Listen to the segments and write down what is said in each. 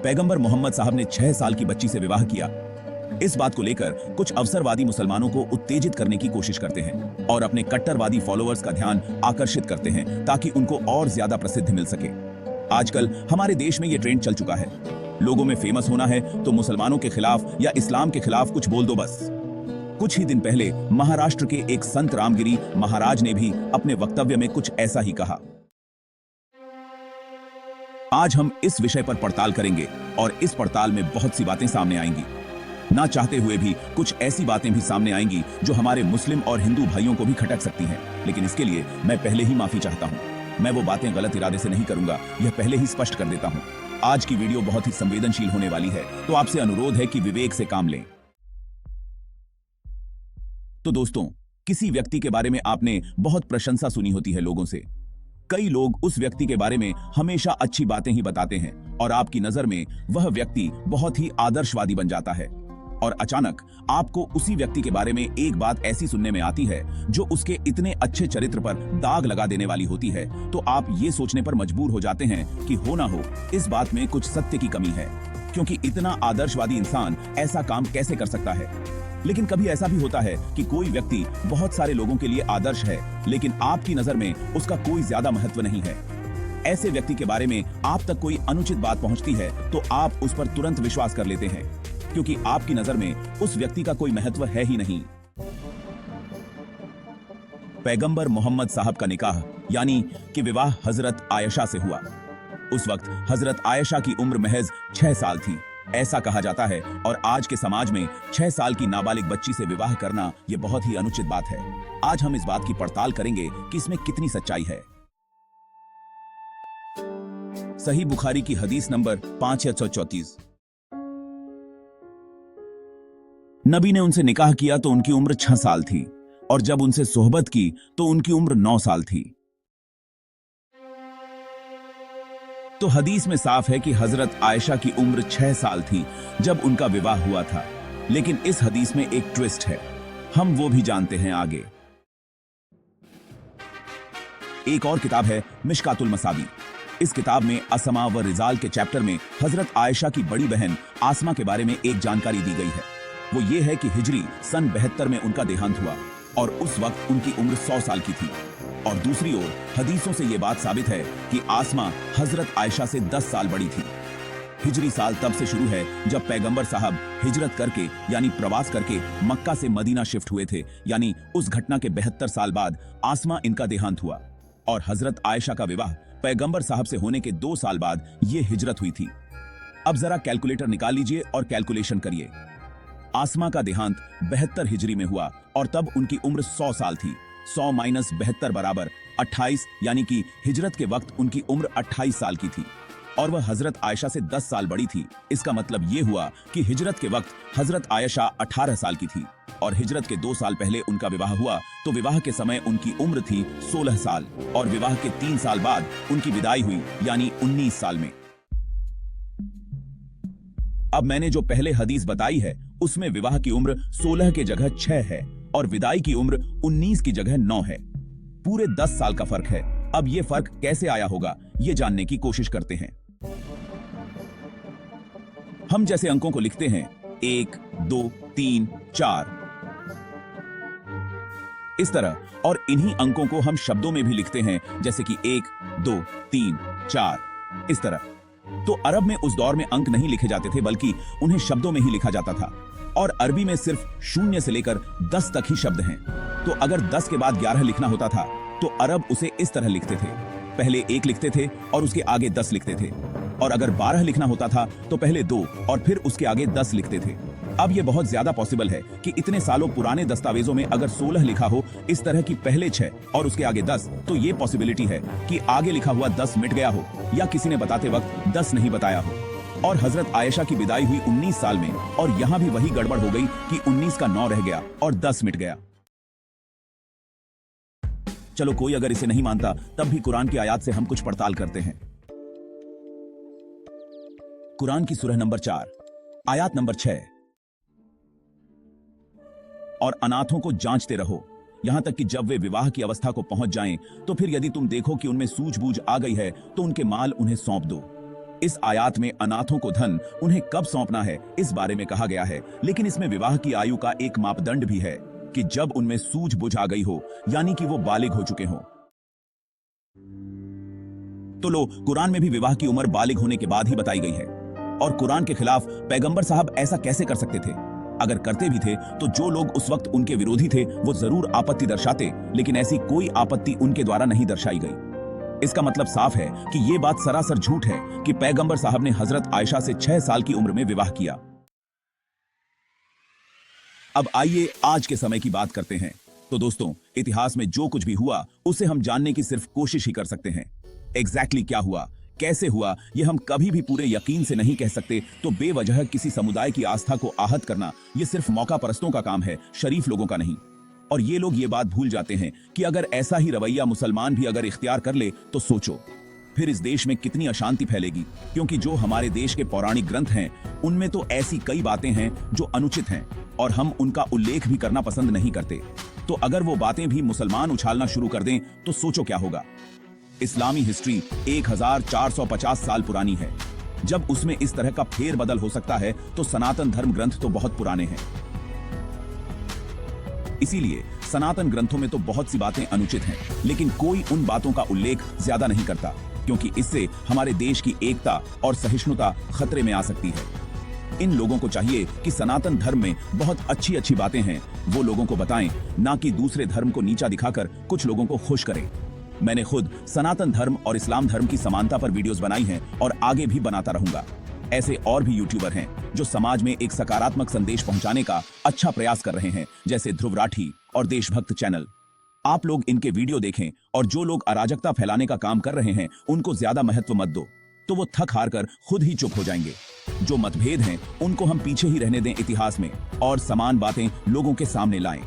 पैगंबर मोहम्मद साहब ने 6 साल की बच्ची से विवाह किया। इस बात को लेकर कुछ अवसरवादी मुसलमानों को उत्तेजित करने की कोशिश करते हैं और अपने कट्टरवादी फॉलोअर्स का ध्यान आकर्षित करते हैं ताकि उनको और ज्यादा प्रसिद्धि मिल सके। आजकल हमारे देश में ये ट्रेंड चल चुका है। लोगों में फेमस होना है तो मुसलमानों के खिलाफ या इस्लाम के खिलाफ कुछ बोल दो बस। कुछ ही दिन पहले महाराष्ट्र के एक संत रामगिरी महाराज ने भी अपने वक्तव्य में कुछ ऐसा ही कहा। आज हम इस विषय पर पड़ताल करेंगे और इस पड़ताल में बहुत सी बातें सामने आएंगी। ना चाहते हुए भी कुछ ऐसी बातें भी सामने आएंगी जो हमारे मुस्लिम और हिंदू भाइयों को भी खटक सकती हैं, लेकिन इसके लिए मैं पहले ही माफी चाहता हूं। मैं वो बातें गलत इरादे से नहीं करूंगा, यह पहले ही स्पष्ट कर देता हूं। आज की वीडियो बहुत ही संवेदनशील होने वाली है, तो आपसे अनुरोध है कि विवेक से काम लें। तो दोस्तों, किसी व्यक्ति के बारे में आपने बहुत प्रशंसा सुनी होती है लोगों से। कई लोग उस व्यक्ति के बारे में हमेशा अच्छी बातें ही बताते हैं और आपकी नजर में वह व्यक्ति बहुत ही आदर्शवादी बन जाता है। और अचानक आपको उसी व्यक्ति के बारे में एक बात ऐसी सुनने में आती है जो उसके इतने अच्छे चरित्र पर दाग लगा देने वाली होती है, तो आप ये सोचने पर मजबूर हो जाते हैं कि हो ना हो इस बात में कुछ सत्य की कमी है, क्योंकि इतना आदर्शवादी इंसान ऐसा काम कैसे कर सकता है। लेकिन कभी ऐसा भी होता है कि कोई व्यक्ति बहुत सारे लोगों के लिए आदर्श है, लेकिन आपकी नजर में उसका कोई ज्यादा महत्व नहीं है। ऐसे व्यक्ति के बारे में आप तक कोई अनुचित बात पहुंचती है तो आप उस पर तुरंत विश्वास कर लेते हैं, क्योंकि आपकी नजर में उस व्यक्ति का कोई महत्व है ही नहीं। पैगंबर मोहम्मद साहब का निकाह यानी कि विवाह हजरत आयशा से हुआ। उस वक्त हजरत आयशा की उम्र महज 6 साल थी, ऐसा कहा जाता है। और आज के समाज में 6 साल की नाबालिग बच्ची से विवाह करना यह बहुत ही अनुचित बात है। आज हम इस बात की पड़ताल करेंगे कि इसमें कितनी सच्चाई है। सही बुखारी की हदीस नंबर 5634। नबी ने उनसे निकाह किया तो उनकी उम्र 6 साल थी और जब उनसे सोहबत की तो उनकी उम्र 9 साल थी। तो हदीस में साफ है कि हजरत आयशा की उम्र 6 साल थी जब उनका विवाह हुआ था। लेकिन इस हदीस में एक ट्विस्ट है, हम वो भी जानते हैं आगे। एक और किताब है मिशकातुल मसाबी। इस किताब में असमा व रिजाल के चैप्टर में हजरत आयशा की बड़ी बहन आसमा के बारे में एक जानकारी दी गई है। वो ये है कि हिजरी सन 72 में उनका देहांत हुआ और उस वक्त उनकी उम्र 100 साल की थी। और दूसरी ओर हदीसों से ये बात साबित है कि आसमा हजरत आयशा से 10 साल बड़ी थी। हिजरी साल तब से शुरू है जब पैगंबर साहब हिजरत करके यानी प्रवास करके मक्का से मदीना शिफ्ट हुए थे, यानी उस घटना के 72 साल बाद आसमा इनका देहांत हुआ। और हजरत आयशा का विवाह पैगंबर साहब से होने के 2 साल बाद ये हिजरत हुई थी। अब जरा कैलकुलेटर निकाल लीजिए और कैलकुलेशन करिए। आसमा का देहांत 72 हिजरी में हुआ और तब उनकी उम्र 100 साल थी। 100 माइनस 72 बराबर 28, यानी कि हिजरत के वक्त उनकी उम्र 28 साल की थी और वह हजरत आयशा से 10 साल बड़ी थी। इसका मतलब ये हुआ कि हिजरत के वक्त हजरत आयशा 18 साल की थी और हिजरत के 2 साल पहले उनका विवाह हुआ तो विवाह के समय उनकी उम्र थी 16 साल और विवाह के 3 साल बाद उनकी विदाई हुई यानी 19 साल में। अब मैंने जो पहले हदीस बताई है उसमें विवाह की उम्र 16 की जगह 6 है और विदाई की उम्र 19 की जगह 9 है। पूरे 10 साल का फर्क है। अब ये फर्क कैसे आया होगा ये जानने की कोशिश करते हैं। हम जैसे अंकों को लिखते हैं 1, 2, 3, 4 इस तरह, और इन्हीं अंकों को हम शब्दों में भी लिखते हैं जैसे कि 1, 2, 3, 4 इस तरह। तो अरब में उस दौर में अंक नहीं लिखे जाते थे बल्कि उन्हें शब्दों में ही लिखा जाता था। और अरबी में सिर्फ 0 से लेकर 10 तक ही शब्द हैं। तो अगर 10 के बाद 11 लिखना होता था तो अरब उसे इस तरह लिखते थे, पहले 1 लिखते थे और उसके आगे 10 लिखते थे। और अगर 12 लिखना होता था तो पहले 2 और फिर उसके आगे 10 लिखते थे। अब यह बहुत ज्यादा पॉसिबल है कि इतने सालों पुराने दस्तावेजों में अगर 16 लिखा हो इस तरह की पहले 6 और उसके आगे 10, तो ये पॉसिबिलिटी है कि आगे लिखा हुआ 10 मिट गया हो या किसी ने बताते वक्त 10 नहीं बताया हो। और हजरत आयशा की विदाई हुई 19 साल में और यहां भी वही गड़बड़ हो गई कि 19 का 9 रह गया और 10 मिट गया। चलो, कोई अगर इसे नहीं मानता तब भी कुरान की आयत से हम कुछ पड़ताल करते हैं। कुरान की सूरह नंबर 4 आयत नंबर 6। और अनाथों को जांचते रहो यहां तक कि जब वे विवाह की अवस्था को पहुंच जाएं, तो फिर यदि तुम देखो कि उनमें सूझबूझ आ गई है तो उनके माल उन्हें सौंप दो। इस आयत में अनाथों को धन उन्हें कब सौंपना है इस बारे में कहा गया है, लेकिन इसमें विवाह की आयु का एक मापदंड भी है कि जब उनमें सूझबूझ आ गई हो, यानी कि वो बालिग हो चुके हों। तो लो, कुरान में भी विवाह की उम्र बालिग होने के बाद ही बताई गई है। और कुरान के खिलाफ पैगंबर साहब ऐसा कैसे कर सकते थे? अगर करते भी थे तो जो लोग उस वक्त उनके विरोधी थे वो जरूर आपत्ति दर्शाते, लेकिन ऐसी कोई आपत्ति उनके द्वारा नहीं दर्शाई गई। इसका मतलब साफ है कि ये बात सरासर झूठ है कि पैगंबर साहब ने हजरत आयशा से 6 साल की उम्र में विवाह किया। अब आइए आज के समय की बात करते हैं। तो दोस्तों, इतिहास में जो कुछ भी हुआ उसे हम जानने की सिर्फ कोशिश ही कर सकते हैं। एग्जैक्टली क्या हुआ, कैसे हुआ, ये हम कभी भी पूरे यकीन से नहीं कह सकते। तो बेवजह किसी समुदाय की आस्था को आहत करना ये सिर्फ मौका परस्तों का काम है, शरीफ लोगों का नहीं। और ये लोग ये बात भूल जाते हैं कि अगर ऐसा ही रवैया मुसलमान भी अगर इख्तियार कर ले तो सोचो फिर इस देश में कितनी अशांति फैलेगी। क्योंकि जो हमारे देश के पौराणिक ग्रंथ हैं उनमें तो ऐसी कई बातें हैं जो अनुचित हैं और हम उनका उल्लेख भी करना पसंद नहीं करते। तो अगर वो बातें भी मुसलमान उछालना शुरू कर दें तो सोचो क्या होगा। इस्लामी हिस्ट्री 1450 साल पुरानी है। जब उसमें इस तरह का फेरबदल हो सकता है तो सनातन धर्म ग्रंथ तो बहुत पुराने हैं। इसीलिए सनातन ग्रंथों में तो बहुत सी बातें अनुचित हैं, लेकिन कोई उन बातों का उल्लेख ज्यादा नहीं करता, क्योंकि इससे हमारे देश की एकता और सहिष्णुता खतरे में आ सकती है। इन लोगों को चाहिए कि सनातन धर्म में बहुत अच्छी अच्छी बातें हैं वो लोगों को बताएं, ना कि दूसरे धर्म को नीचा दिखाकर कुछ लोगों को खुश करें। मैंने खुद सनातन धर्म और इस्लाम धर्म की समानता पर वीडियोस बनाई हैं और आगे भी बनाता रहूंगा। ऐसे और भी यूट्यूबर हैं जो समाज में एक सकारात्मक संदेश पहुंचाने का अच्छा प्रयास कर रहे हैं, जैसे ध्रुव राठी और देशभक्त चैनल। आप लोग इनके वीडियो देखें और जो लोग अराजकता फैलाने का काम कर रहे हैं उनको ज्यादा महत्व मत दो, तो वो थक हार कर खुद ही चुप हो जाएंगे। जो मतभेद हैं उनको हम पीछे ही रहने दें इतिहास में और समान बातें लोगों के सामने लाएं।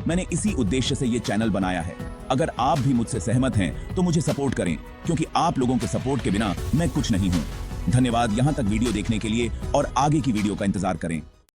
मैंने इसी उद्देश्य से ये चैनल बनाया है। अगर आप भी मुझसे सहमत हैं तो मुझे सपोर्ट करें, क्योंकि आप लोगों के सपोर्ट के बिना मैं कुछ नहीं हूं। धन्यवाद यहाँ तक वीडियो देखने के लिए और आगे की वीडियो का इंतजार करें।